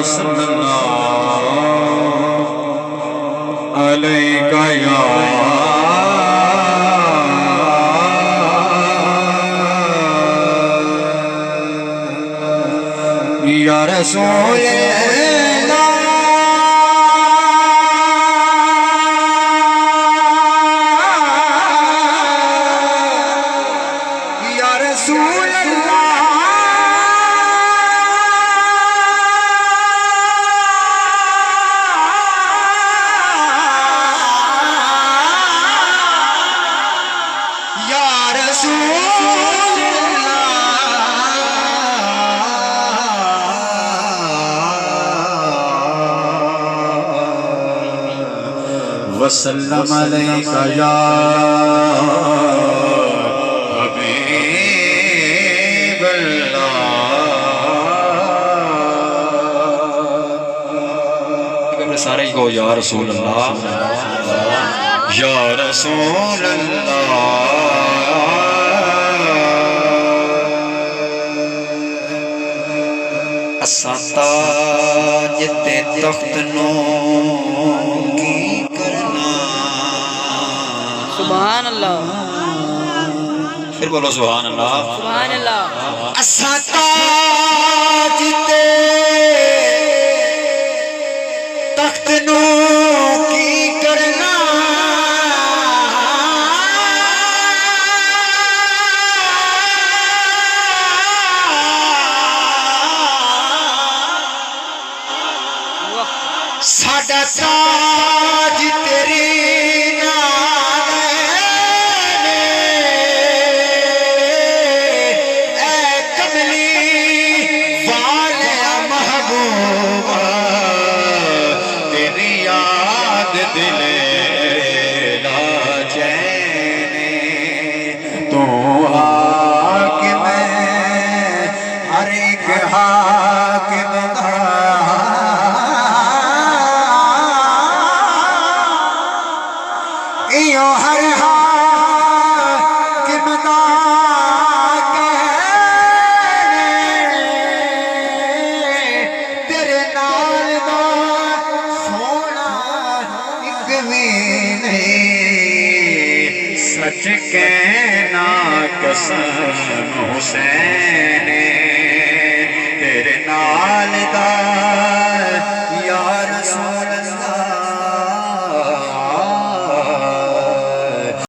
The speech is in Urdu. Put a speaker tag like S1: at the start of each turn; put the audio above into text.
S1: صلی اللہ علیہ یا رسول وسلم علیکہ یا حبیب اللہ سارے ہی کہو یا رسول اللہ یا رسول اللہ اساں تاج تے تخت نو کی
S2: سبحان اللہ
S1: پھر بولو سبحان اللہ
S2: سبحان اللہ
S1: اساں تاج تے تخت نو کی کرنا ساڈا تاج تیری سچ کہنا قسم حسین